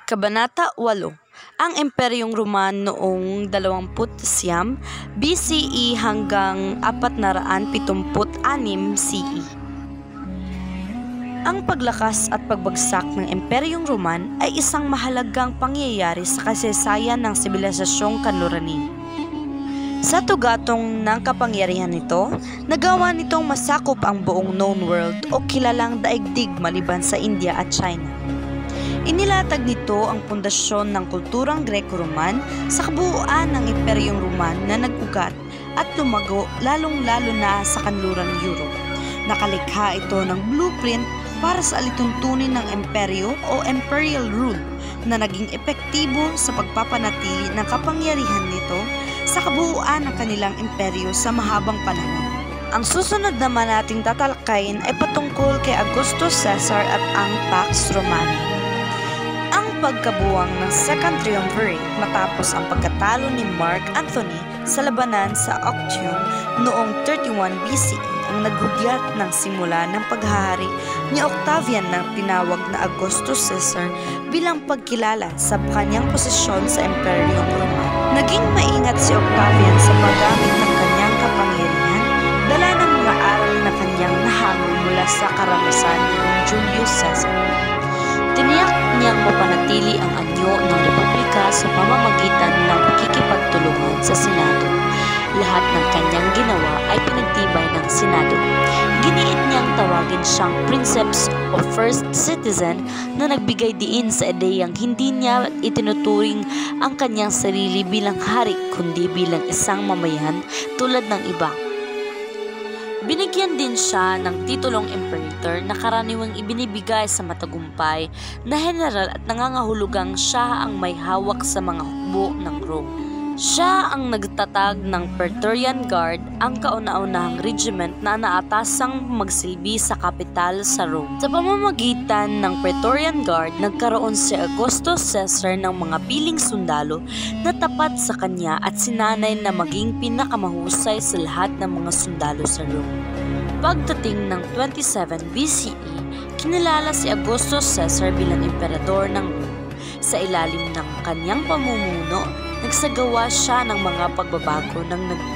Kabanata 8. Ang Imperyong Roman noong 29 BCE hanggang 476 CE. Ang paglakas at pagbagsak ng Imperyong Roman ay isang mahalagang pangyayari sa kasaysayan ng sibilisasyong kanluranin. Sa tugatong ng kapangyarihan nito, nagawa nitong masakop ang buong known world o kilalang daigdig maliban sa India at China. Inilatag nito ang pundasyon ng kulturang Greco-Roman sa kabuuan ng Imperyong Roman na nag-ugat at lumago lalong-lalo na sa kanluran ng Europe. Nakalikha ito ng blueprint para sa alituntunin ng imperyo o imperial rule na naging epektibo sa pagpapanatili ng kapangyarihan nito sa kabuuan ng kanilang imperyo sa mahabang panahon. Ang susunod naman nating tatalakayin ay patungkol kay Augustus Caesar at ang Pax Romana. Ang pagkabuwang ng Second Triumvirate matapos ang pagkatalo ni Mark Antony sa labanan sa Actium noong 31 BCE ang naghudyat ng simula ng paghahari ni Octavian ng tinawag na Augustus Caesar bilang pagkilala sa kanyang posisyon sa Imperyong Roman. Naging maingat si Octavian sa paggamit ng kanyang kapangyarihan, dala ng mga aral na kanyang nahamon mula sa karanasan ni Julius Caesar. Tiniyak niyang mapanatili ang anyo ng Republika sa pamamagitan ng pakikipagtulungan sa Senado. Lahat ng kanyang ginawa ay pinagtibay ng Senado. Giniit niyang tawagin siyang Princeps o First Citizen na nagbigay diin sa ideyang hindi niya itinuturing ang kanyang sarili bilang hari kundi bilang isang mamayan tulad ng iba. Binigyan din siya ng titulong Imperator na karaniwang ibinibigay sa matagumpay na general at nangangahulugang siya ang may hawak sa mga hukbo ng Rome. Siya ang nagtatag ng Praetorian Guard, ang kauna-unahang regiment na naatasang magsilbi sa kapital sa Rome. Sa pamamagitan ng Praetorian Guard, nagkaroon si Augustus Caesar ng mga piling sundalo na tapat sa kanya at sinanay na maging pinakamahusay sa lahat ng mga sundalo sa Rome. Pagdating ng 27 BCE, kinilala si Augustus Caesar bilang emperador ng Rome. Sa ilalim ng kanyang pamumuno, nagsagawa siya ng mga pagbabago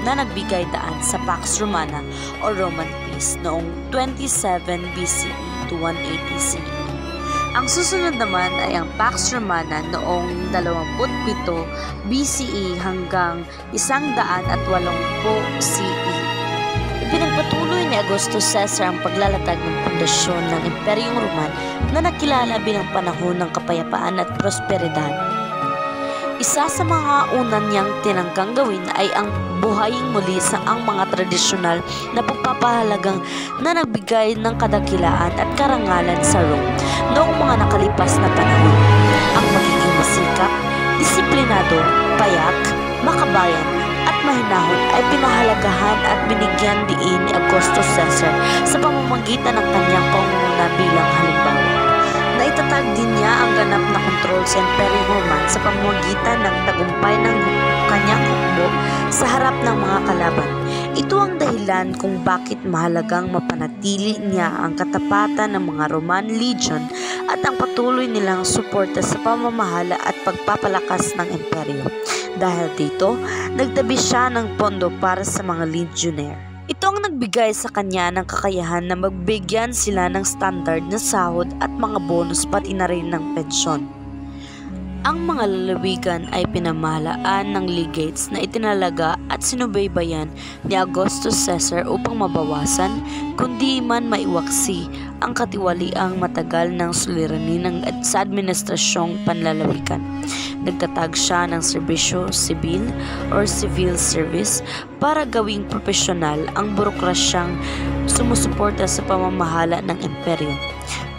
na nagbigay daan sa Pax Romana o Roman Peace noong 27 BCE to 180 CE. Ang susunod naman ay ang Pax Romana noong 27 BCE hanggang 180 CE. Ipinagpatuloy ni Augustus Caesar ang paglalatag ng pundasyon ng Imperyong Roman na nakilala bilang panahon ng kapayapaan at prosperidad. Isa sa mga unan niyang tinangkang gawin ay ang buhayin muli sa ang mga tradisyonal na pagpapahalagang na nagbigay ng kadakilaan at karangalan sa Rome noong mga nakalipas na panahon. Ang pagiging masikap, disiplinado, payak, makabayan at mahinahon ay pinahalagahan at binigyan diin ni Augustus Caesar sa pamamagitan ng kanyang pangunguna bilang halimbawa. Naitatag din niya ang ganap na kontrol sa Imperyong Roman sa pamamagitan ng tagumpay ng kanyang hukbo sa harap ng mga kalaban. Ito ang dahilan kung bakit mahalagang mapanatili niya ang katapatan ng mga Roman legion at ang patuloy nilang suporta sa pamamahala at pagpapalakas ng imperyo. Dahil dito, nagtabi siya ng pondo para sa mga legionnaire. Ito ang nagbigay sa kanya ng kakayahan na magbigyan sila ng standard na sahod at mga bonus pati na rin ng pensyon. Ang mga lalawigan ay pinamahalaan ng legates na itinalaga at sinubaybayan ni Augustus Caesar upang mabawasan, kundi man maiwaksi ang katiwaliang matagal ng suliranin sa administrasyong panlalawigan. Nagtatag siya ng serbisyo sibil or civil service para gawing profesional ang burokrasyang sumusuporta sa pamamahala ng imperyo.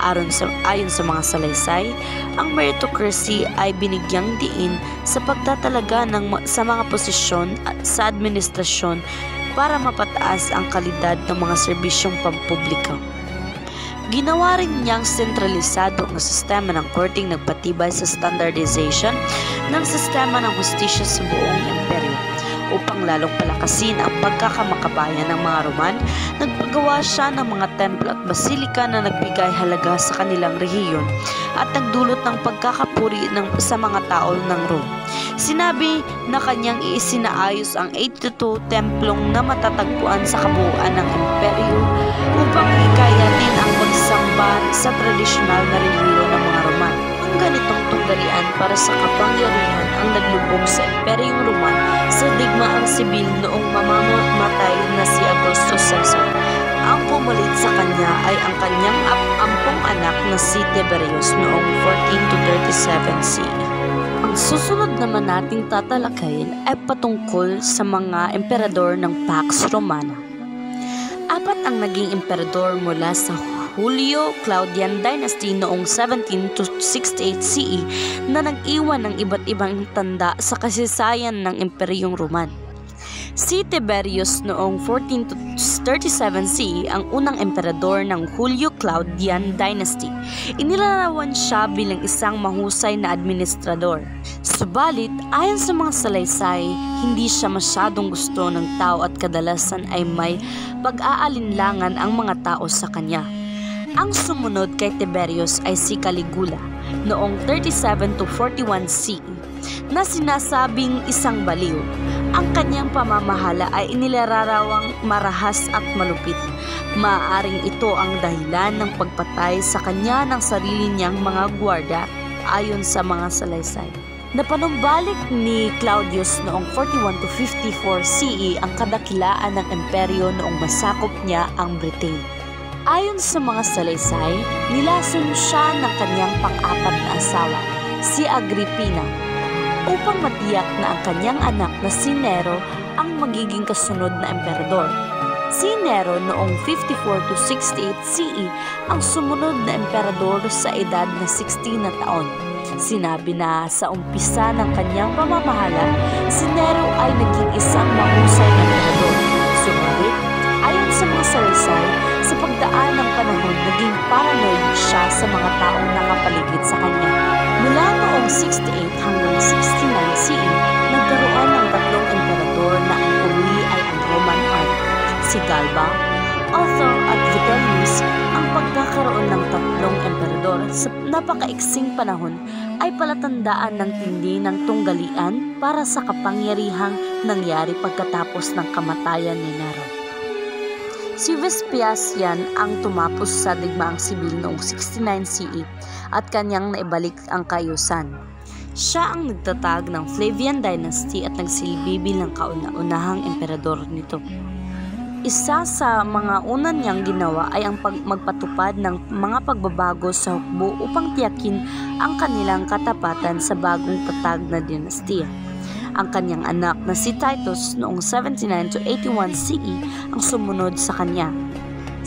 Ayon sa mga salaysay, ang meritocracy ay binigyang diin sa pagtatalaga sa mga posisyon sa administrasyon para mapataas ang kalidad ng mga serbisyong pampubliko. Ginawa rin niyang sentralisado ang sistema ng korting nagpatibay sa standardization ng sistema ng hustisya sa buong imperyo. Upang lalong palakasin ang pagkakamakabayan ng mga Roman, nagpagawa siya ng mga templo at basilika na nagbigay halaga sa kanilang rehiyon at nagdulot ng pagkakapuri sa mga tao ng Rome. Sinabi na kanyang isinaayos ang 82 templong na matatagpuan sa kabuuan ng imperyo upang hikayatin ang pagsamba sa tradisyonal na relihiyon ng mga Roman. Ang ganitong tunggalian para sa kapangyarihan ang naglubog sa Imperyong Roman sa digmaang sibil noong mamamatay na si Augustus Caesar. Ang pumalit sa kanya ay ang kanyang ampong anak na si Tiberius noong 14 to 37 CE. Ang susunod naman nating tatalakayin ay patungkol sa mga emperador ng Pax Romana. Apat ang naging emperador mula sa Julio-Claudian Dynasty noong 17 to 68 CE na nag-iwan ng iba't ibang tanda sa kasaysayan ng Imperyong Roman. Si Tiberius noong 14 to 37 CE ang unang emperador ng Julio-Claudian Dynasty. Inilarawan siya bilang isang mahusay na administrador. Subalit, ayon sa mga salaysay, hindi siya masyadong gusto ng tao at kadalasan ay may pag-aalinlangan ang mga tao sa kanya. Ang sumunod kay Tiberius ay si Caligula noong 37 to 41 CE na sinasabing isang baliw. Ang kanyang pamamahala ay inilarawang marahas at malupit. Maaaring ito ang dahilan ng pagpatay sa kanya ng sarili niyang mga gwardiya ayon sa mga salaysay. Napanumbalik ni Claudius noong 41 to 54 CE ang kadakilaan ng imperyo noong masakop niya ang Britain. Ayon sa mga salaysay, nilason siya ng kanyang pang-apat na asawa, si Agrippina, upang matiyak na ang kanyang anak na si Nero ang magiging kasunod na emperador. Si Nero noong 54 to 68 CE ang sumunod na emperador sa edad na 16 na taon. Sinabi na sa umpisa ng kanyang pamamahala, si Nero ay naging isang mahusay na emperador. Subalit, ayon sa mga salaysay, sa pagdaan ng panahon, naging paranoid siya sa mga taong nakapaligid sa kanya. Mula noong 68 hanggang 69 CE, nagkaroon ng tatlong emperador na ang uli ay ang Roman Army, si Galba, Otho at Vitellius. Ang pagkakaroon ng tatlong emperador sa napakaiksing panahon ay palatandaan ng tindi ng tunggalian para sa kapangyarihang nangyari pagkatapos ng kamatayan ni Nero. Si Vespasian ang tumapos sa digmaang sibil noong 69 CE at kanyang naibalik ang kaayusan. Siya ang nagtatag ng Flavian Dynasty at nagsilbi bilang kauna-unahang emperador nito. Isa sa mga unan niyang ginawa ay ang magpatupad ng mga pagbabago sa hukbo upang tiyakin ang kanilang katapatan sa bagong tatag na dinastiya. Ang kanyang anak na si Titus noong 79 to 81 CE ang sumunod sa kanya.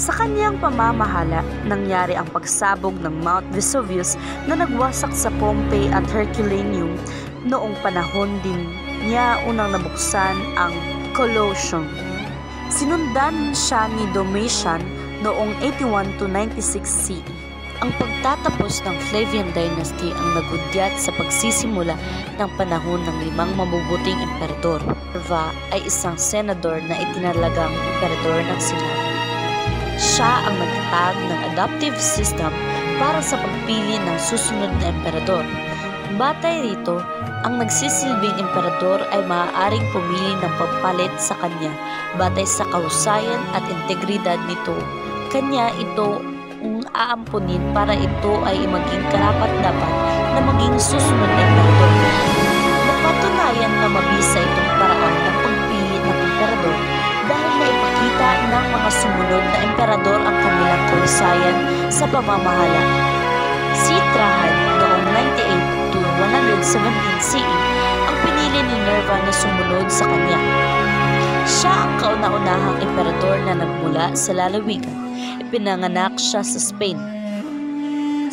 Sa kanyang pamamahala, nangyari ang pagsabog ng Mount Vesuvius na nagwasak sa Pompeii at Herculaneum. Noong panahon din niya unang nabuksan ang Colosseum. Sinundan siya ni Domitian noong 81 to 96 CE. Ang pagtatapos ng Flavian Dynasty ang nagudyat sa pagsisimula ng panahon ng limang mabubuting emperador. Nerva ay isang senador na itinalagang emperador ng Senado. Siya ang nagtatag ng adoptive system para sa pagpili ng susunod na emperador. Batay rito, ang nagsisilbing emperador ay maaaring pumili ng pagpalit sa kanya batay sa kahusayan at integridad nito. Kanya ito aampunin para ito ay maging karapat-dapat na maging susunod na emperador. Napatunayan na mabisa itong paraan ng pagpili ng emperador dahil naipakita ng mga sumunod na emperador ang kanilang kahusayan sa pamamahala. Si Trajan noong 98 to 117 CE ang pinili ni Nerva na sumunod sa kanya. Siya ang kauna-unahang emperador na nagmula sa lalawigan. Ipinanganak siya sa Spain.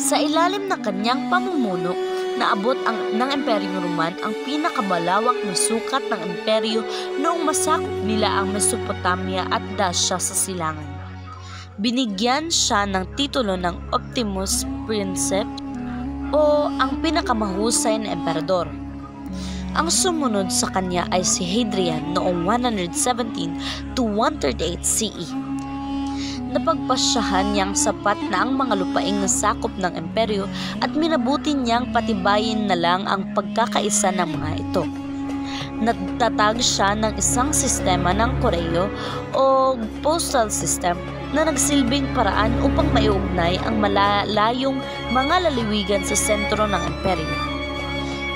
Sa ilalim ng kanyang pamumuno, naabot ng Imperyong Roman ang pinakamalawak na sukat ng imperyo noong masakop nila ang Mesopotamia at Dacia sa silangan. Binigyan siya ng titulo ng Optimus Princeps o ang pinakamahusay na emperador. Ang sumunod sa kanya ay si Hadrian noong 117 to 138 CE. Napagpasyahan niyang sapat na ang mga lupaing nasakop ng imperyo at minabuti niyang patibayin na lang ang pagkakaisa ng mga ito. Nagtatag siya ng isang sistema ng koreo o postal system na nagsilbing paraan upang maiugnay ang malalayong mga laliwigan sa sentro ng imperyo.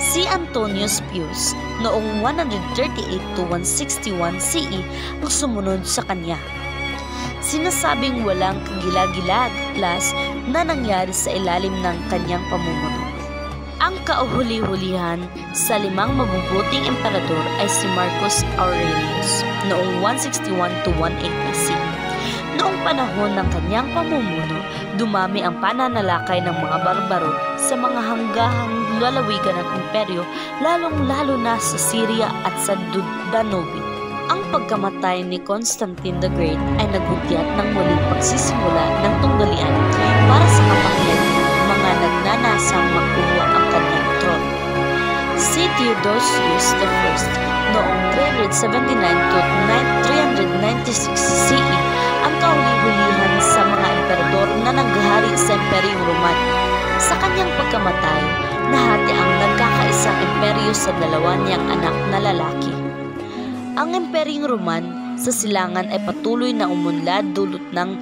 Si Antonius Pius noong 138 to 161 CE ang sumunod sa kanya. Sinasabing walang kagilag-gilas na nangyari sa ilalim ng kanyang pamumuno. Ang kahuli-hulihan sa 5 mabubuting emperador ay si Marcus Aurelius noong 161 to 180 CE. Noong panahon ng kanyang pamumuno, dumami ang pananalakay ng mga barbaro sa mga hanggahang lalawigan ng imperyo, lalong-lalo na sa Syria at sa Danube. Ang pagkamatay ni Constantine the Great ay naghudyat ng muling pagsisimula ng tunggalian para sa kapangyarihan ng mga nagnanasang makuha ang kanyang trono. Si Theodosius I noong 379 to 396 CE ang kahuli-hulihan sa mga emperador na nanggahari sa Imperyong Roman. Sa kanyang pagkamatay, nahati ang nagkakaisang imperyo sa dalawa niyang anak na lalaki. Ang Imperyong Roman sa silangan ay patuloy na umunlad dulot ng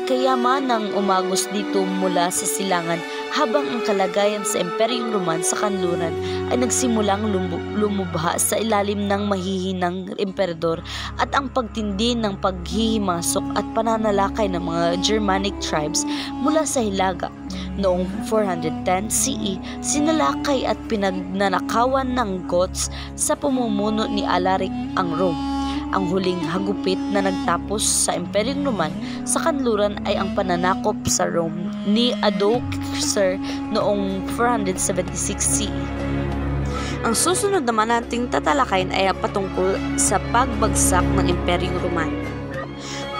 kayamanang umagos dito mula sa silangan, habang ang kalagayan sa Imperyong Roman sa kanluran ay nagsimulang lumubha sa ilalim ng mahihinang emperador at ang pagtindi ng paghihimasok at pananalakay ng mga Germanic tribes mula sa Hilaga. Noong 410 CE, sinalakay at pinagnanakawan ng Goths sa pamumuno ni Alaric ang Rome. Ang huling hagupit na nagtapos sa Imperyong Roman sa kanluran ay ang pananakop sa Rome ni Odoacer noong 476 CE. Ang susunod naman nating tatalakayin ay patungkol sa pagbagsak ng Imperyong Roman.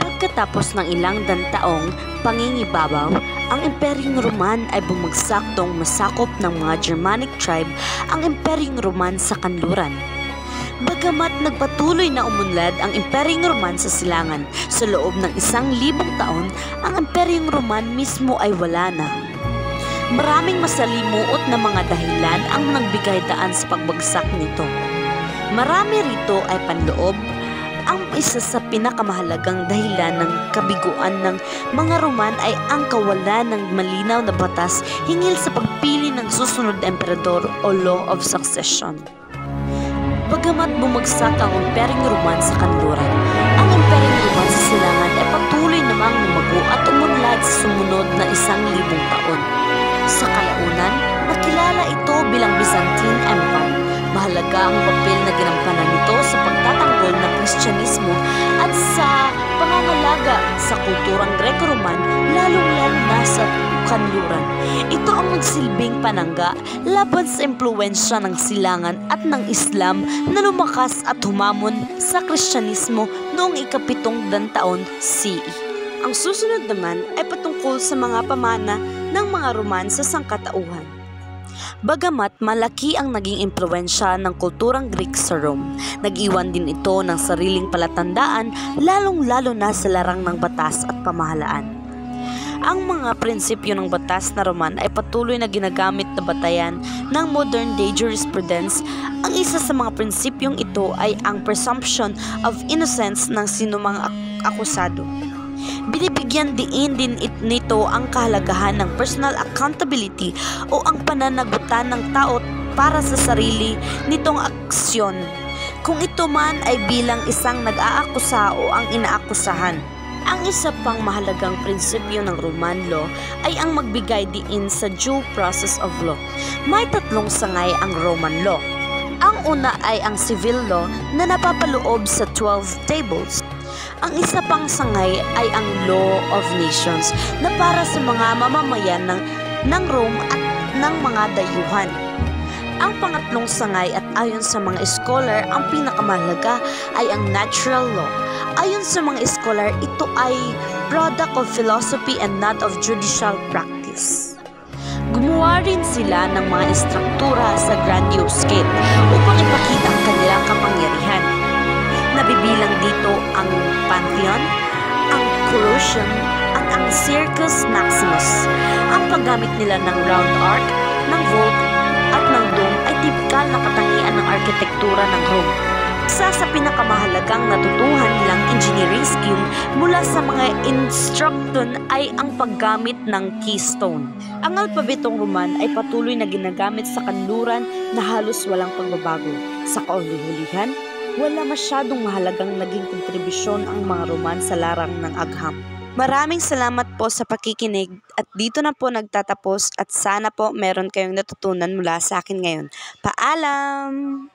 Pagkatapos ng ilang taong pangingibabaw, ang Imperyong Roman ay bumagsak noong masakop ng mga Germanic tribe ang Imperyong Roman sa kanluran. Bagamat nagpatuloy na umunlad ang Imperyong Roman sa silangan, sa loob ng 1,000 taon, ang Imperyong Roman mismo ay wala na. Maraming masalimuot na mga dahilan ang nagbigay daan sa pagbagsak nito. Marami rito ay panloob. Ang isa sa pinakamahalagang dahilan ng kabiguan ng mga Roman ay ang kawalan ng malinaw na batas hinggil sa pagpili ng susunod na emperador o law of succession. Bagamat bumagsak ang Imperyong Roman sa kanluran, ang Imperyong Roman sa silangan ay patuloy namang lumago at umunlad sa sumunod na 1,000 taon. Sa kalaunan, nakilala ito bilang Byzantine Empire. Mahalaga ang papel na ginampanan nito sa pagtatanggol ng Kristyanismo at sa pangangalaga sa kulturang Greco-Roman, lalong-lalo na sa kanluran. Ito ang nagsilbing panangga laban sa impluwensya ng silangan at ng Islam na lumakas at humamon sa Kristyanismo noong ika-7 taon CE. Ang susunod naman ay patungkol sa mga pamana ng mga Roman sa sangkatauhan. Bagamat malaki ang naging impluwensya ng kulturang Greek sa Rome, nag-iwan din ito ng sariling palatandaan, lalong-lalo na sa larang ng batas at pamahalaan. Ang mga prinsipyo ng batas na Roman ay patuloy na ginagamit na batayan ng modern-day jurisprudence. Ang isa sa mga prinsipyong ito ay ang presumption of innocence ng sinumang akusado. Binibigyan diin din nito ang kahalagahan ng personal accountability o ang pananagutan ng tao para sa sarili nitong aksyon, kung ito man ay bilang isang nag-aakusa o ang inaakusahan. Ang isa pang mahalagang prinsipyo ng Roman law ay ang magbigay diin sa due process of law. May 3 sangay ang Roman law. Ang una ay ang civil law na napapaloob sa 12 tables. Ang isa pang sangay ay ang Law of Nations na para sa mga mamamayan ng Rome at ng mga dayuhan. Ang pangatlong sangay at ayon sa mga scholar ang pinakamahalaga ay ang Natural Law. Ayon sa mga scholar, ito ay product of philosophy and not of judicial practice. Gumawa gumawa rin sila ng mga istruktura sa grandiose scale upang ipakita ang kanilang kapangyarihan. Nabibilang dito ang Pantheon, ang Colosseum at ang Circus Maximus. Ang paggamit nila ng round arc, ng vault at ng dome ay tipikal na katangian ng arkitektura ng Rome. Isa sa pinakamahalagang natutuhan nilang engineering skill mula sa mga instructon ay ang paggamit ng keystone. Ang alpabetong Roman ay patuloy na ginagamit sa kanluran na halos walang pagbabago. Sa kauli-hulihan, wala masyadong mahalagang naging kontribusyon ang mga Roman sa larang ng agham. Maraming salamat po sa pakikinig at dito na po nagtatapos at sana po meron kayong natutunan mula sa akin ngayon. Paalam!